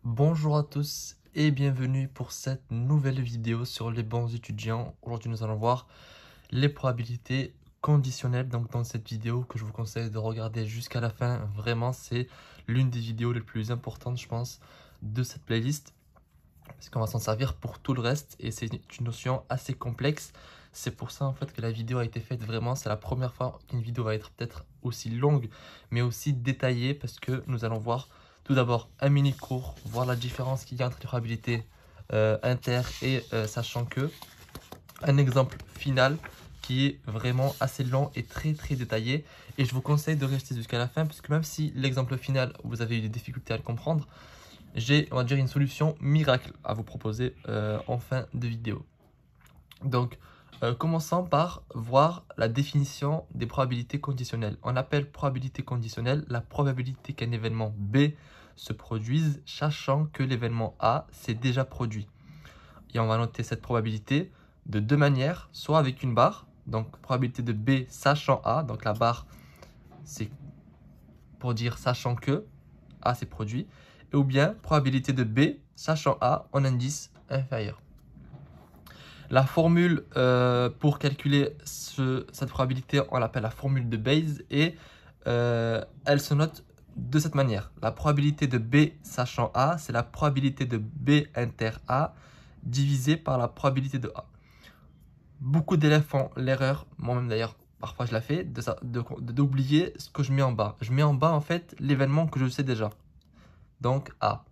Bonjour à tous et bienvenue pour cette nouvelle vidéo sur les bons étudiants. Aujourd'hui, nous allons voir les probabilités conditionnelles. Donc, dans cette vidéo que je vous conseille de regarder jusqu'à la fin, vraiment, c'est l'une des vidéos les plus importantes, je pense, de cette playlist. Parce qu'on va s'en servir pour tout le reste et c'est une notion assez complexe. C'est pour ça en fait que la vidéo a été faite vraiment. C'est la première fois qu'une vidéo va être peut-être aussi longue mais aussi détaillée parce que nous allons voir tout d'abord un mini cours, voir la différence qu'il y a entre les probabilités inter et sachant que un exemple final qui est vraiment assez long et très détaillé et je vous conseille de rester jusqu'à la fin parce que même si l'exemple final vous avez eu des difficultés à le comprendre, j'ai, on va dire, une solution miracle à vous proposer en fin de vidéo. Donc, commençons par voir la définition des probabilités conditionnelles. On appelle probabilité conditionnelle la probabilité qu'un événement B se produise, sachant que l'événement A s'est déjà produit. Et on va noter cette probabilité de deux manières, soit avec une barre, donc probabilité de B sachant A, donc la barre c'est pour dire sachant que A s'est produit, ou bien probabilité de B sachant A en indice inférieur. La formule pour calculer cette probabilité, on l'appelle la formule de Bayes et elle se note de cette manière. La probabilité de B sachant A, c'est la probabilité de B inter A divisée par la probabilité de A. Beaucoup d'élèves font l'erreur, moi-même d'ailleurs, parfois je la fais, d'oublier ce que je mets en bas. Je mets en bas en fait l'événement que je sais déjà. Donc A.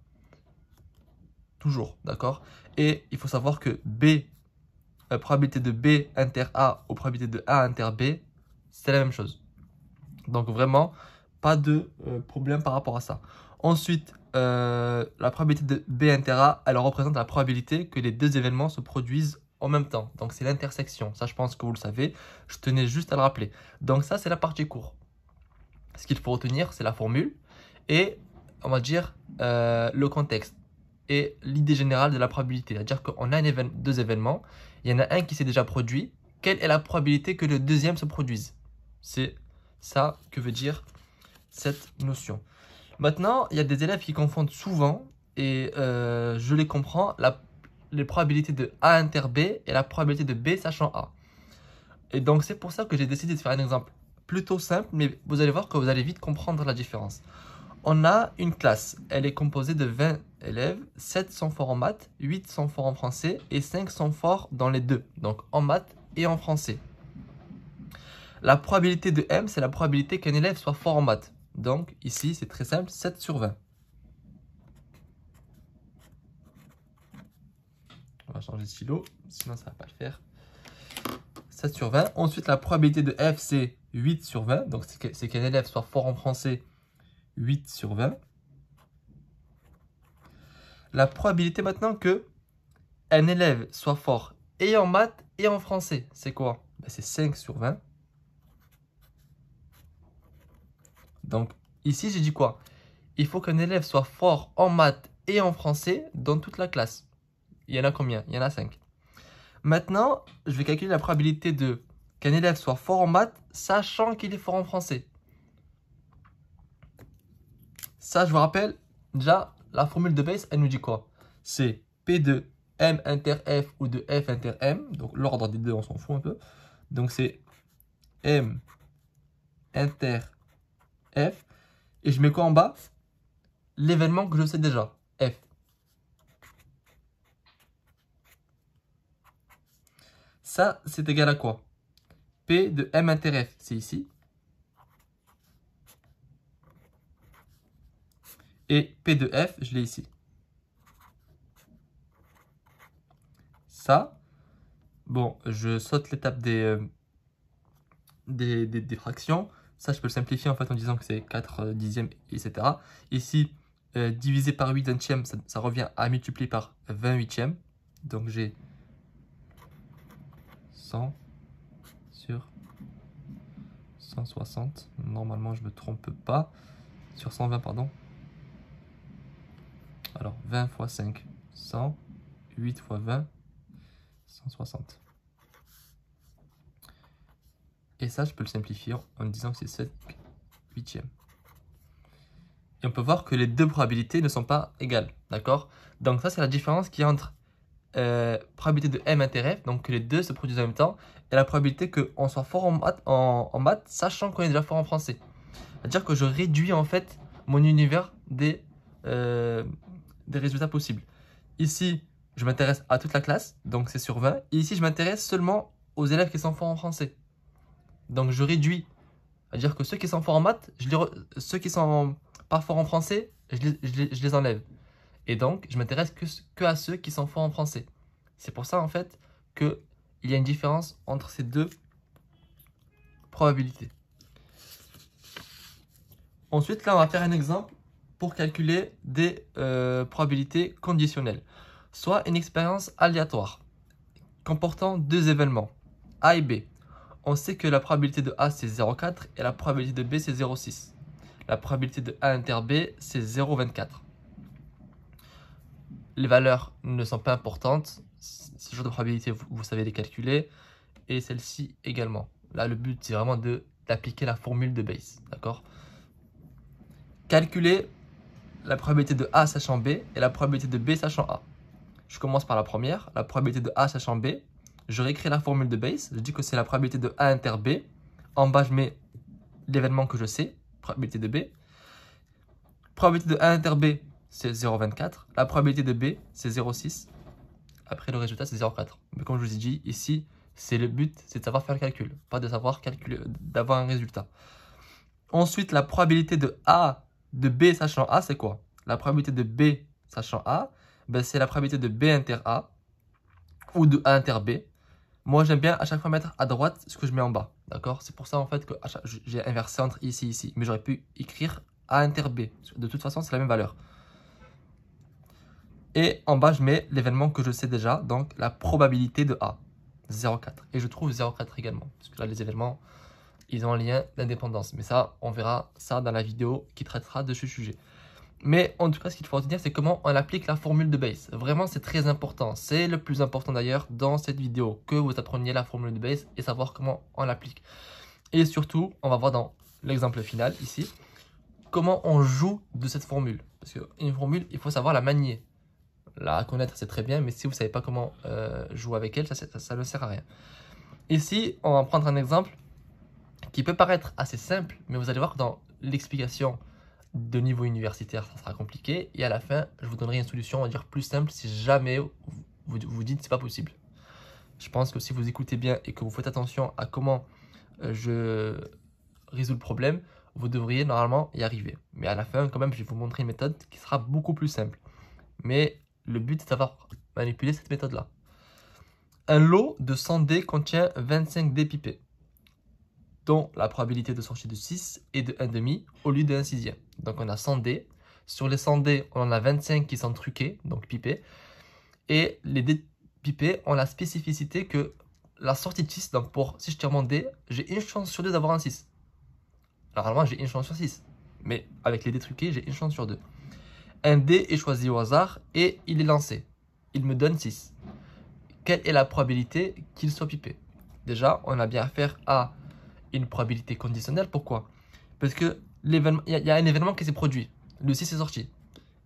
Toujours, d'accord? Et il faut savoir que B, probabilité de B inter A ou probabilité de A inter B, c'est la même chose. Donc vraiment, pas de problème par rapport à ça. Ensuite, la probabilité de B inter A, elle représente la probabilité que les deux événements se produisent en même temps. Donc c'est l'intersection. Ça, je pense que vous le savez. Je tenais juste à le rappeler. Donc ça, c'est la partie court. Ce qu'il faut retenir, c'est la formule et, on va dire, le contexte et l'idée générale de la probabilité. C'est-à-dire qu'on a deux événements, il y en a un qui s'est déjà produit. Quelle est la probabilité que le deuxième se produise? C'est ça que veut dire cette notion. Maintenant, il y a des élèves qui confondent souvent, et je les comprends, les probabilités de A inter B et la probabilité de B sachant A. Et donc c'est pour ça que j'ai décidé de faire un exemple plutôt simple, mais vous allez voir que vous allez vite comprendre la différence. On a une classe, elle est composée de 20 élèves, 7 sont forts en maths, 8 sont forts en français et 5 sont forts dans les deux, donc en maths et en français. La probabilité de M, c'est la probabilité qu'un élève soit fort en maths. Donc ici, c'est très simple, 7 sur 20. On va changer de stylo, sinon ça ne va pas le faire. 7 sur 20. Ensuite, la probabilité de F, c'est 8 sur 20. Donc c'est qu'un élève soit fort en français, 8 sur 20. La probabilité maintenant que un élève soit fort et en maths et en français, c'est quoi? C'est 5 sur 20. Donc ici, j'ai dit quoi? Il faut qu'un élève soit fort en maths et en français dans toute la classe. Il y en a combien? Il y en a 5. Maintenant, je vais calculer la probabilité de qu'un élève soit fort en maths, sachant qu'il est fort en français. Ça, je vous rappelle, déjà, la formule de Bayes, elle nous dit quoi? C'est P de M inter F ou de F inter M. Donc, l'ordre des deux, on s'en fout un peu. Donc, c'est M inter F. Et je mets quoi en bas? L'événement que je sais déjà, F. Ça, c'est égal à quoi? P de M inter F, c'est ici. Et P de F, je l'ai ici. Ça, bon, je saute l'étape des fractions. Ça, je peux le simplifier en fait en disant que c'est 4 dixièmes, etc. Ici, divisé par 8 vingtièmes, ça revient à multiplier par 20 huitièmes. Donc j'ai 100 sur 160. Normalement, je ne me trompe pas. Sur 120, pardon. Alors, 20 fois 5, 100. 8 fois 20, 160. Et ça, je peux le simplifier en disant que c'est 7 huitièmes. Et on peut voir que les deux probabilités ne sont pas égales. D'accord? Donc ça, c'est la différence qu'il y a entre probabilité de M inter F, donc que les deux se produisent en même temps, et la probabilité qu'on soit fort en maths, sachant qu'on est déjà fort en français. C'est-à-dire que je réduis en fait mon univers des résultats possibles. Ici, je m'intéresse à toute la classe, donc c'est sur 20. Et ici, je m'intéresse seulement aux élèves qui sont forts en français. Donc je réduis. C'est-à-dire que ceux qui sont forts en maths, ceux qui sont pas forts en français, je les enlève. Et donc, je m'intéresse que à ceux qui sont forts en français. C'est pour ça, en fait, qu'il y a une différence entre ces deux probabilités. Ensuite, là, on va faire un exemple pour calculer des probabilités conditionnelles. Soit une expérience aléatoire comportant deux événements, A et B. On sait que la probabilité de A, c'est 0,4 et la probabilité de B, c'est 0,6. La probabilité de A inter B, c'est 0,24. Les valeurs ne sont pas importantes. Ce genre de probabilité, vous savez les calculer. Et celle-ci également. Là, le but, c'est vraiment d'appliquer la formule de Bayes. D'accord? Calculer la probabilité de A sachant B et la probabilité de B sachant A. Je commence par la première, la probabilité de A sachant B. Je réécris la formule de Bayes. Je dis que c'est la probabilité de A inter B. En bas, je mets l'événement que je sais, probabilité de B. Probabilité de A inter B, c'est 0,24. La probabilité de B, c'est 0,6. Après, le résultat, c'est 0,4. Mais comme je vous ai dit, ici, c'est le but, c'est de savoir faire le calcul, pas de savoir calculer, d'avoir un résultat. Ensuite, la probabilité de A de B sachant A, c'est quoi? La probabilité de B sachant A, ben, c'est la probabilité de B inter A ou de A inter B. Moi, j'aime bien à chaque fois mettre à droite ce que je mets en bas. D'accord? C'est pour ça, en fait, que j'ai inversé entre ici et ici. Mais j'aurais pu écrire A inter B. De toute façon, c'est la même valeur. Et en bas, je mets l'événement que je sais déjà, donc la probabilité de A, 0,4. Et je trouve 0,4 également, parce que là, les événements, ils ont un lien d'indépendance. Mais ça, on verra ça dans la vidéo qui traitera de ce sujet. Mais en tout cas, ce qu'il faut retenir, c'est comment on applique la formule de Bayes. Vraiment, c'est très important. C'est le plus important d'ailleurs dans cette vidéo, que vous appreniez la formule de Bayes et savoir comment on l'applique. Et surtout, on va voir dans l'exemple final, ici, comment on joue de cette formule. Parce qu'une formule, il faut savoir la manier. La connaître, c'est très bien, mais si vous ne savez pas comment jouer avec elle, ça ne sert à rien. Ici, on va prendre un exemple qui peut paraître assez simple, mais vous allez voir que dans l'explication de niveau universitaire, ça sera compliqué. Et à la fin, je vous donnerai une solution, on va dire, plus simple si jamais vous dites que c'est pas possible. Je pense que si vous écoutez bien et que vous faites attention à comment je résous le problème, vous devriez normalement y arriver. Mais à la fin, quand même, je vais vous montrer une méthode qui sera beaucoup plus simple. Mais le but, c'est de savoir manipuler cette méthode-là. Un lot de 100 dés contient 25 dés pipés, dont la probabilité de sortie de 6 est de 1,5 au lieu de 1/6. Donc on a 100 dés. Sur les 100 dés, on en a 25 qui sont truqués, donc pipés. Et les dés pipés ont la spécificité que la sortie de 6, donc si je tire mon dé, j'ai une chance sur 2 d'avoir un 6. Normalement, j'ai une chance sur 6. Mais avec les dés truqués, j'ai une chance sur 2. Un dé est choisi au hasard et il est lancé. Il me donne 6. Quelle est la probabilité qu'il soit pipé? Déjà, on a bien affaire à une probabilité conditionnelle. Pourquoi? Parce que il y a un événement qui s'est produit. Le 6 est sorti.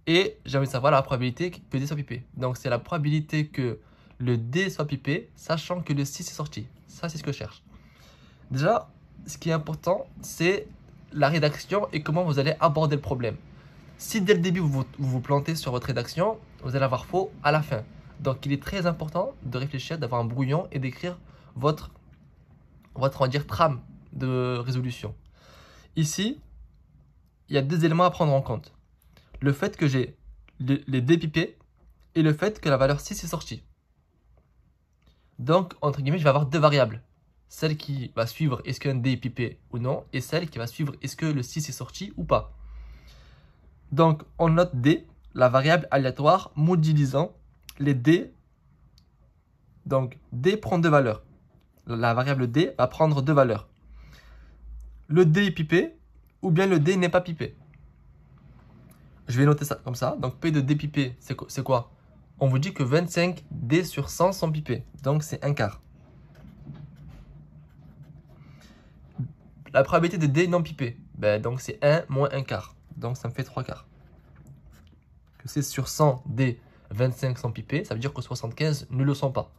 Et j'ai envie de savoir la probabilité que le dé soit pipé. Donc, c'est la probabilité que le dé soit pipé, sachant que le 6 est sorti. Ça, c'est ce que je cherche. Déjà, ce qui est important, c'est la rédaction et comment vous allez aborder le problème. Si dès le début vous plantez sur votre rédaction, vous allez avoir faux à la fin. Donc il est très important de réfléchir, d'avoir un brouillon et d'écrire votre on va dire, trame de résolution. Ici, il y a deux éléments à prendre en compte. Le fait que j'ai les dés pipés et le fait que la valeur 6 est sortie. Donc, entre guillemets, je vais avoir deux variables. Celle qui va suivre est-ce qu'un dé est pipé ou non, et celle qui va suivre est-ce que le 6 est sorti ou pas. Donc, on note D, la variable aléatoire modélisant les D. Donc, D prend deux valeurs. La variable D va prendre deux valeurs. Le D est pipé ou bien le D n'est pas pipé. Je vais noter ça comme ça. Donc, P de D pipé, c'est quoi? On vous dit que 25 D sur 100 sont pipés. Donc, c'est un quart. La probabilité de D non pipé, donc c'est 1 moins un quart. Donc ça me fait 3 quarts. Que c'est sur 100 dés, 25 sont pipés, ça veut dire que 75 ne le sont pas.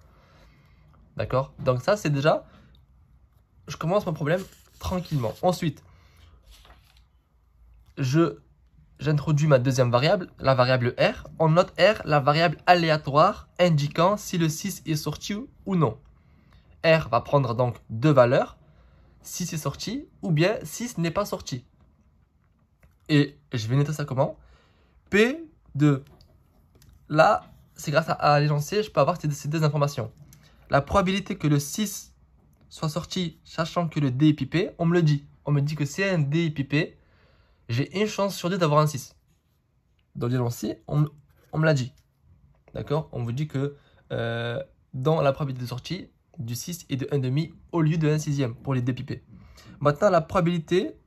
D'accord? Donc ça, c'est déjà... Je commence mon problème tranquillement. Ensuite, j'introduis ma deuxième variable, la variable R. On note R, la variable aléatoire, indiquant si le 6 est sorti ou non. R va prendre donc deux valeurs, 6 est sorti ou bien 6 n'est pas sorti. Et je vais noter ça comment? P de... Là, c'est grâce à l'énoncé, je peux avoir ces deux informations. La probabilité que le 6 soit sorti, sachant que le D est pipé, on me le dit. On me dit que si un D est pipé, j'ai une chance sur deux d'avoir un 6. Dans l'énoncé, on me l'a dit. D'accord? On vous dit que dans la probabilité de sortie, du 6 est de 1,5 au lieu de 1/6 pour les D pipés. Maintenant, la probabilité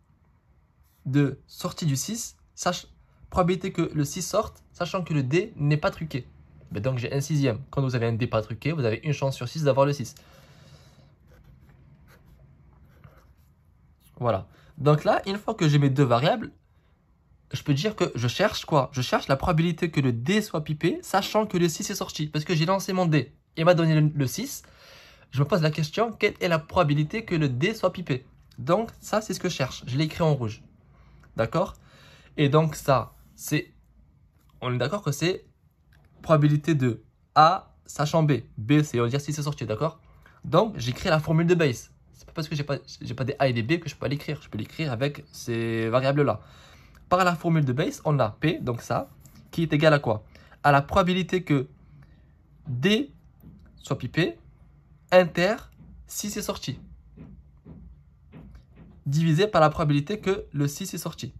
de sortie du 6, probabilité que le 6 sorte, sachant que le D n'est pas truqué. Mais donc j'ai 1/6. Quand vous avez un D pas truqué, vous avez une chance sur 6 d'avoir le 6. Voilà. Donc là, une fois que j'ai mes deux variables, je peux dire que je cherche quoi? Je cherche la probabilité que le D soit pipé, sachant que le 6 est sorti. Parce que j'ai lancé mon D. Il m'a donné le 6. Je me pose la question, quelle est la probabilité que le D soit pipé? Donc ça, c'est ce que je cherche. Je l'ai écrit en rouge. D'accord? Et donc ça, c'est... On est d'accord que c'est probabilité de A sachant B. B, c'est on va dire si c'est sorti, d'accord? Donc j'écris la formule de base. C'est pas parce que j'ai pas des A et des B que je peux pas l'écrire. Je peux l'écrire avec ces variables-là. Par la formule de base, on a P, donc ça, qui est égal à quoi? À la probabilité que D soit pipé, inter, si c'est sorti. Divisé par la probabilité que le 6 est sorti.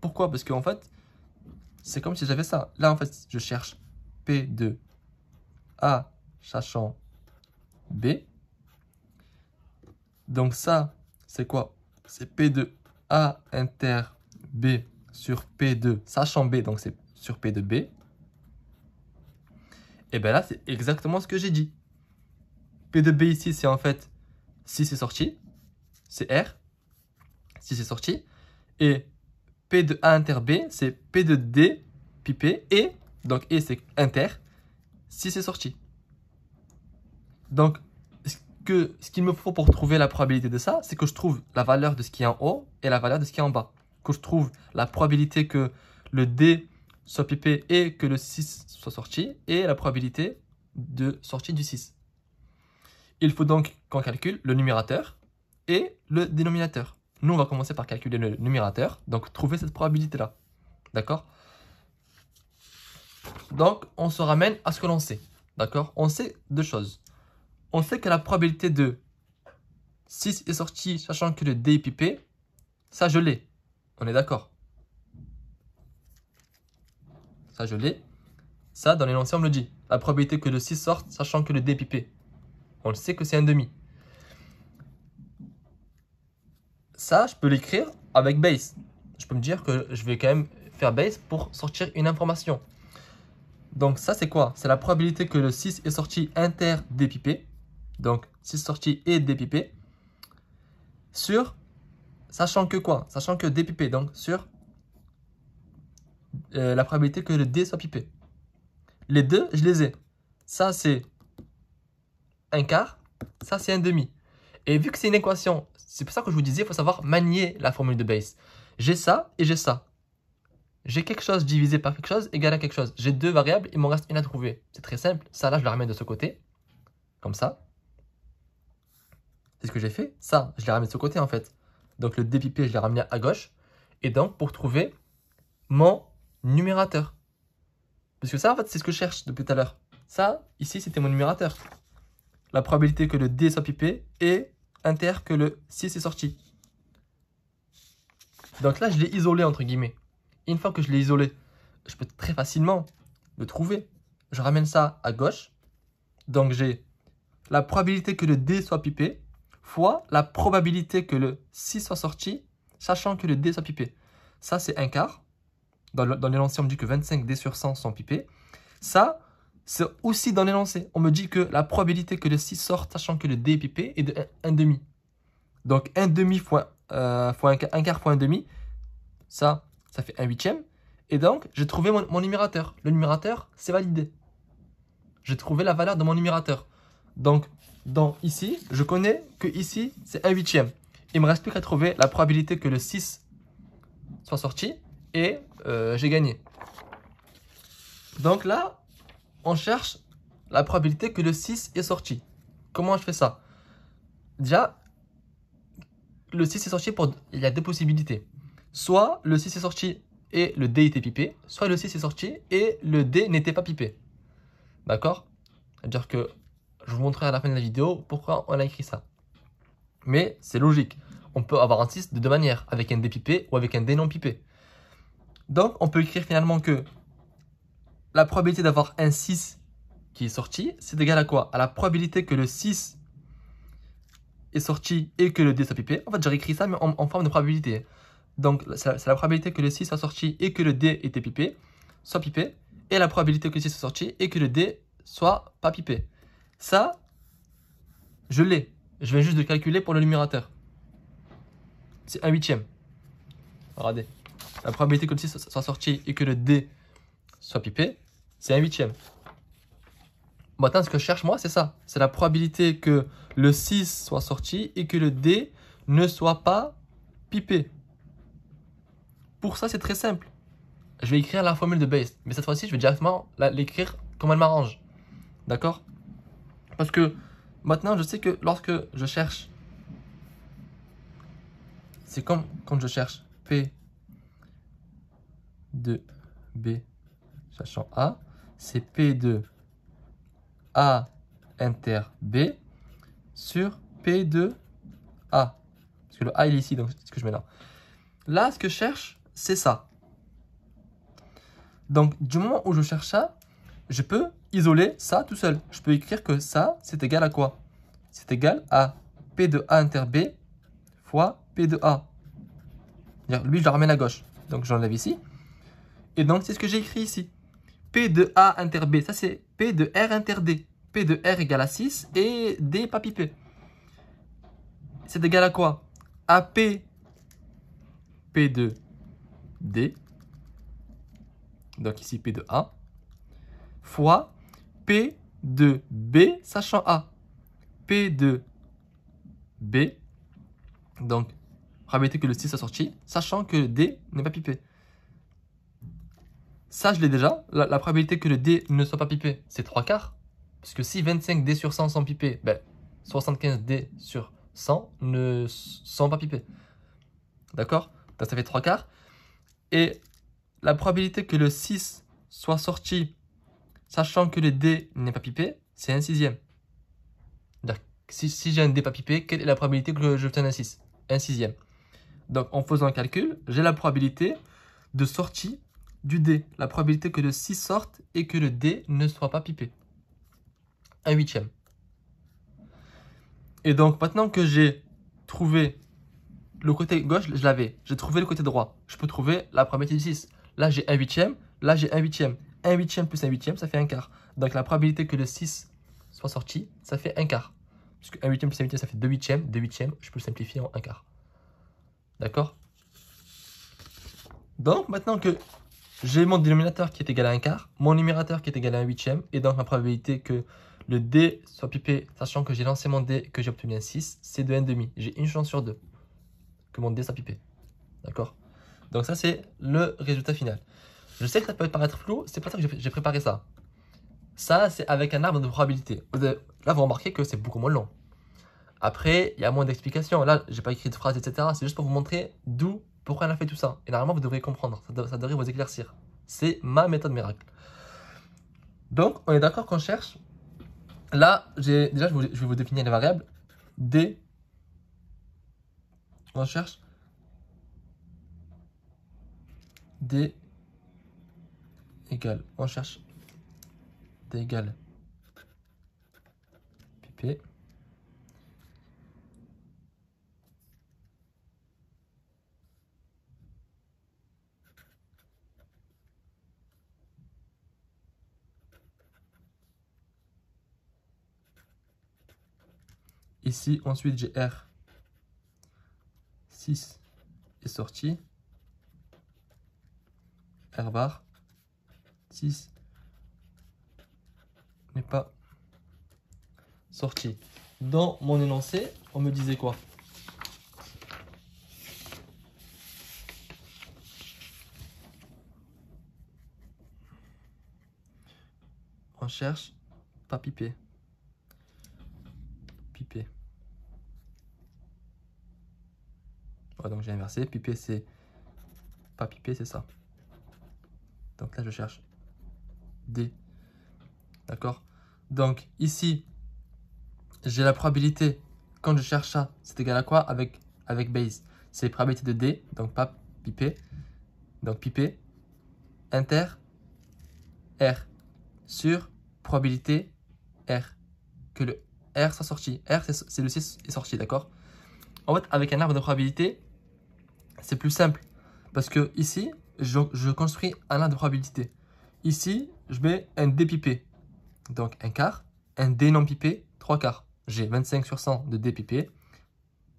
Pourquoi? Parce qu'en fait, c'est comme si j'avais ça. Là, en fait, je cherche P de A sachant B. Donc ça, c'est quoi? C'est P de A inter B sur P de sachant B, donc c'est sur P de B. Et bien là, c'est exactement ce que j'ai dit. P de B ici, c'est en fait si c'est sorti, c'est R, si c'est sorti. Et P de A inter B, c'est P de D pipé, et, donc et c'est inter, si c'est sorti. Donc, ce qu'il me faut pour trouver la probabilité de ça, c'est que je trouve la valeur de ce qui est en haut et la valeur de ce qui est en bas. Que je trouve la probabilité que le D soit pipé et que le 6 soit sorti, et la probabilité de sortie du 6. Il faut donc qu'on calcule le numérateur et le dénominateur. Nous, on va commencer par calculer le numérateur, donc trouver cette probabilité-là. D'accord? Donc, on se ramène à ce que l'on sait. D'accord? On sait deux choses. On sait que la probabilité de 6 est sorti, sachant que le D est pipé, ça je l'ai. On est d'accord? Ça je l'ai. Ça, dans l'énoncé, on me le dit. La probabilité que le 6 sorte, sachant que le D est pipé. On le sait que c'est 1,5. Ça, je peux l'écrire avec base. Je peux me dire que je vais quand même faire base pour sortir une information. Donc ça, c'est quoi? C'est la probabilité que le 6 est sorti inter D pipé. Donc 6 sorti et D pipé. Sur, sachant que quoi? Sachant que D pipé, donc sur la probabilité que le D soit pipé. Les deux, je les ai. Ça, c'est un quart. Ça, c'est un demi. Et vu que c'est une équation, c'est pour ça que je vous disais, il faut savoir manier la formule de base. J'ai ça et j'ai ça. J'ai quelque chose divisé par quelque chose égale à quelque chose. J'ai deux variables, il m'en reste une à trouver. C'est très simple. Ça, là, je la ramène de ce côté. Comme ça. C'est ce que j'ai fait. Ça, je l'ai ramené de ce côté, en fait. Donc, le dépipé, je l'ai ramené à gauche. Et donc, pour trouver mon numérateur. Parce que ça, en fait, c'est ce que je cherche depuis tout à l'heure. Ça, ici, c'était mon numérateur. La probabilité que le D soit pipé et inter que le 6 est sorti. Donc là, je l'ai isolé, entre guillemets. Une fois que je l'ai isolé, je peux très facilement le trouver. Je ramène ça à gauche. Donc j'ai la probabilité que le D soit pipé fois la probabilité que le 6 soit sorti, sachant que le D soit pipé. Ça, c'est un quart. Dans l'énoncé, on me dit que 25 D sur 100 sont pipés. Ça, c'est aussi dans l'énoncé. On me dit que la probabilité que le 6 sorte, sachant que le D est pipé, est de 1,5. Donc 1,5 fois un quart fois 1,5, ça, ça fait 1/8. Et donc, j'ai trouvé mon numérateur. Le numérateur, c'est validé. J'ai trouvé la valeur de mon numérateur. Donc, ici, je connais que ici, c'est 1/8. Il me reste plus qu'à trouver la probabilité que le 6 soit sorti et j'ai gagné. Donc là, on cherche la probabilité que le 6 est sorti. Comment je fais ça? Déjà, le 6 est sorti il y a deux possibilités. Soit le 6 est sorti et le D était pipé, soit le 6 est sorti et le D n'était pas pipé. D'accord? C'est-à-dire que je vous montrerai à la fin de la vidéo pourquoi on a écrit ça. Mais c'est logique. On peut avoir un 6 de deux manières, avec un D pipé ou avec un D non pipé. Donc, on peut écrire finalement que la probabilité d'avoir un 6 qui est sorti, c'est égal à quoi? À la probabilité que le 6 est sorti et que le D soit pipé. En fait, j'ai écrit ça mais en forme de probabilité. Donc, c'est la probabilité que le 6 soit sorti et que le D était pipé, soit pipé, et la probabilité que le 6 soit sorti et que le D soit pas pipé. Ça, je l'ai. Je viens juste de calculer pour le numérateur. C'est 1/8. Regardez. La probabilité que le 6 soit sorti et que le D soit pipé, c'est 1/8. Maintenant, ce que je cherche, moi, c'est ça. C'est la probabilité que le 6 soit sorti et que le D ne soit pas pipé. Pour ça, c'est très simple. Je vais écrire la formule de Bayes. Mais cette fois-ci, je vais directement l'écrire comme elle m'arrange. D'accord? Parce que maintenant, je sais que lorsque je cherche, c'est comme quand je cherche P de B sachant A, c'est P de A inter B sur P de A. Parce que le A il est ici, donc c'est ce que je mets là. Là, ce que je cherche, c'est ça. Donc, du moment où je cherche ça, je peux isoler ça tout seul. Je peux écrire que ça, c'est égal à quoi? C'est égal à P de A inter B fois P de A. Lui, je le ramène à gauche. Donc, j'enlève ici. Et donc, c'est ce que j'ai écrit ici. P de A inter B, ça c'est P de R inter D. P de R égale à 6 et D pas pipé. C'est égal à quoi? À P de D, donc ici P de A, fois P de B sachant A. P de B, donc probabilité que le 6 soit sorti, sachant que le D n'est pas pipé. Ça, je l'ai déjà. La probabilité que le D ne soit pas pipé, c'est 3/4. Parce que si 25D sur 100 sont pipés, ben, 75D sur 100 ne sont pas pipés. D'accord? Donc ça fait 3/4. Et la probabilité que le 6 soit sorti, sachant que le D n'est pas pipé, c'est 1/6. Si j'ai un D pas pipé, quelle est la probabilité que j'obtienne un 6? 1/6. Donc en faisant un calcul, j'ai la probabilité de sortie du D. La probabilité que le 6 sorte et que le D ne soit pas pipé. 1/8. Et donc maintenant que j'ai trouvé le côté gauche, je l'avais. J'ai trouvé le côté droit. Je peux trouver la probabilité du 6. Là j'ai 1/8. Là j'ai 1/8. 1/8 plus 1/8, ça fait 1/4. Donc la probabilité que le 6 soit sorti, ça fait 1/4. Puisque 1/8 plus 1/8, ça fait 2/8. 2/8, je peux le simplifier en 1/4. D'accord? Donc maintenant que j'ai mon dénominateur qui est égal à 1/4, mon numérateur qui est égal à 1/8, et donc ma probabilité que le D soit pipé, sachant que j'ai lancé mon D et que j'ai obtenu un 6, c'est de 1/2. J'ai une chance sur 2 que mon D soit pipé. D'accord? Donc ça, c'est le résultat final. Je sais que ça peut paraître flou, c'est pour ça que j'ai préparé ça. Ça, c'est avec un arbre de probabilité. Là, vous remarquez que c'est beaucoup moins long. Après, il y a moins d'explications. Là, j'ai pas écrit de phrases, etc. C'est juste pour vous montrer pourquoi on a fait tout ça. Et normalement, vous devriez comprendre. Ça devrait vous éclaircir. C'est ma méthode miracle. Donc, on est d'accord qu'on cherche. Là, déjà, je vais vous définir les variables. D. On cherche D égale. On cherche D égale pp. Ici, ensuite, j'ai R. 6 est sorti. R bar 6 n'est pas sorti. Dans mon énoncé, on me disait quoi? On cherche pas pipé. Pipé. Ouais, donc j'ai inversé. Pipé, c'est pas pipé, c'est ça. Donc là, je cherche D. D'accord? Donc ici, j'ai la probabilité, quand je cherche ça, c'est égal à quoi avec base? C'est la probabilité de D, donc pas pipé. Donc pipé, inter, R, sur probabilité R. Que le R soit sorti. R, c'est le 6 est sorti, d'accord? En fait, avec un arbre de probabilité, c'est plus simple. Parce que ici, je construis un arbre de probabilité. Ici, je mets un D pipé. Donc un quart, un D non pipé, 3 quarts. J'ai 25 sur 100 de D pipé,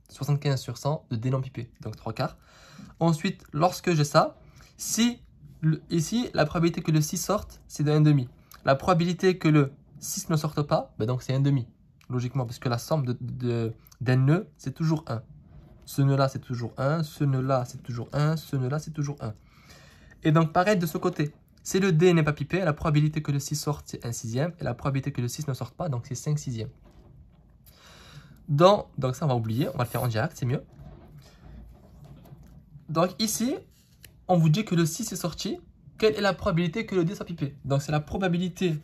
75 sur 100 de D non pipé, donc 3 quarts. Ensuite, lorsque j'ai ça, si ici, la probabilité que le 6 sorte, c'est de 1,5. La probabilité que le 6 ne sorte pas, ben donc c'est 1,5. Logiquement, parce que la somme d'un nœud, c'est toujours 1. Ce nœud-là, c'est toujours 1. Ce nœud-là, c'est toujours 1. Ce nœud-là, c'est toujours 1. Et donc, pareil de ce côté. Si le D n'est pas pipé, la probabilité que le 6 sorte, c'est 1 sixième. Et la probabilité que le 6 ne sorte pas, donc c'est 5 sixièmes. Donc ça, on va oublier. On va le faire en direct, c'est mieux. Donc ici, on vous dit que le 6 est sorti. Quelle est la probabilité que le D soit pipé? Donc c'est la probabilité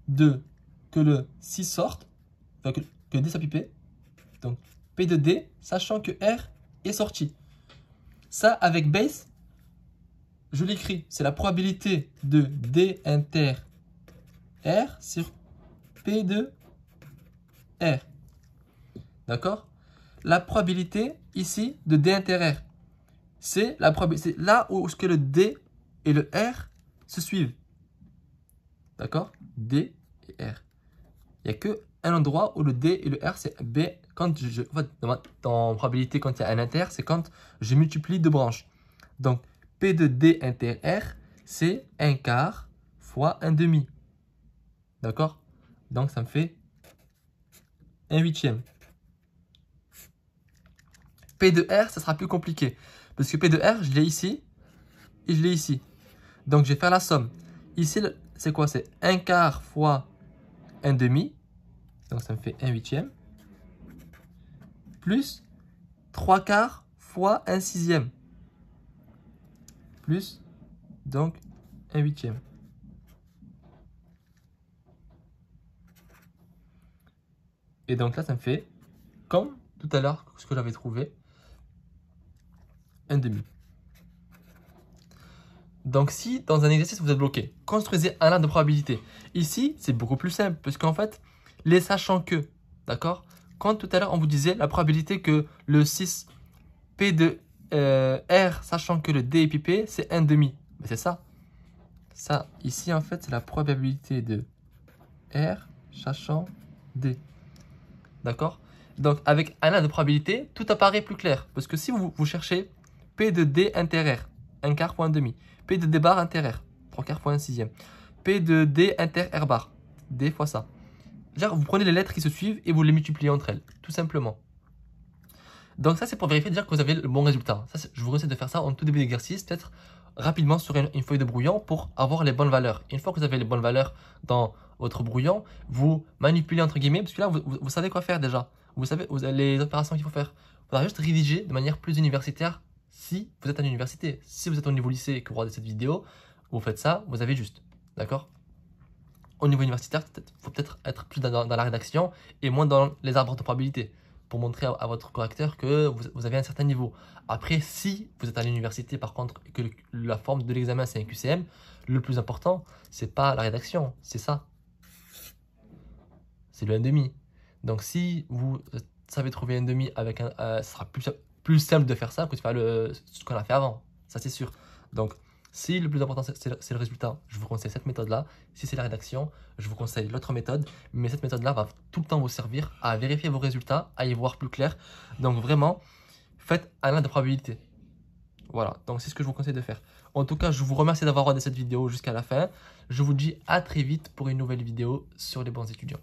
que le 6 sorte, enfin, que le D soit pipé. Donc P de D, sachant que R est sorti. Ça, avec base, je l'écris. C'est la probabilité de D inter R sur P de R. D'accord? La probabilité ici de D inter R, c'est la probabilité, là où que le D et le R se suivent. D'accord? D et R. Il n'y a qu'un endroit où le D et le R, c'est B. En fait, dans probabilité, quand il y a un inter, c'est quand je multiplie deux branches. Donc, P de D inter R, c'est 1 quart fois 1 demi. D'accord? Donc, ça me fait 1 huitième. P de R, ça sera plus compliqué. Parce que P de R, je l'ai ici et je l'ai ici. Donc, je vais faire la somme. Ici, c'est quoi? C'est 1 quart fois 1 demi. Donc, ça me fait 1 huitième. Plus 3 quarts fois 1 sixième. Plus, donc, 1 huitième. Et donc là, ça me fait, comme tout à l'heure, ce que j'avais trouvé, 1 demi. Donc si, dans un exercice, vous êtes bloqué, construisez un arbre de probabilité. Ici, c'est beaucoup plus simple, parce qu'en fait, les sachant que, d'accord? Quand tout à l'heure, on vous disait la probabilité que le 6 P de R, sachant que le D est pipé, c'est 1 demi. Mais c'est ça. Ça, ici, en fait, c'est la probabilité de R, sachant D. D'accord? Donc, avec un arbre de probabilité, tout apparaît plus clair. Parce que si vous cherchez P de D inter R, 1 quart fois 1 demi. P de D bar inter R, 3 quarts fois 1 sixième. P de D inter R bar, D fois ça. Genre, vous prenez les lettres qui se suivent et vous les multipliez entre elles, tout simplement. Donc ça, c'est pour vérifier déjà que vous avez le bon résultat. Ça, je vous conseille de faire ça en tout début d'exercice, peut-être rapidement sur une feuille de brouillon pour avoir les bonnes valeurs. Une fois que vous avez les bonnes valeurs dans votre brouillon, vous manipulez entre guillemets, parce que là, vous savez quoi faire déjà. Vous savez les opérations qu'il faut faire. Il faudra juste rédiger de manière plus universitaire si vous êtes à l'université. Si vous êtes au niveau lycée et que vous regardez cette vidéo, vous faites ça, vous avez juste. D'accord? Au niveau universitaire, il faut peut-être être plus dans la rédaction et moins dans les arbres de probabilité pour montrer à votre correcteur que vous avez un certain niveau. Après, si vous êtes à l'université, par contre, que la forme de l'examen, c'est un QCM, le plus important, c'est pas la rédaction, c'est ça. C'est le 1,5. Donc, si vous savez trouver 1,5 avec un... ce sera plus simple de faire ça que de faire ce qu'on a fait avant. Ça, c'est sûr. Donc, si le plus important, c'est le résultat, je vous conseille cette méthode-là. Si c'est la rédaction, je vous conseille l'autre méthode. Mais cette méthode-là va tout le temps vous servir à vérifier vos résultats, à y voir plus clair. Donc, vraiment, faites un arbre de probabilité. Voilà, donc c'est ce que je vous conseille de faire. En tout cas, je vous remercie d'avoir regardé cette vidéo jusqu'à la fin. Je vous dis à très vite pour une nouvelle vidéo sur les bons étudiants.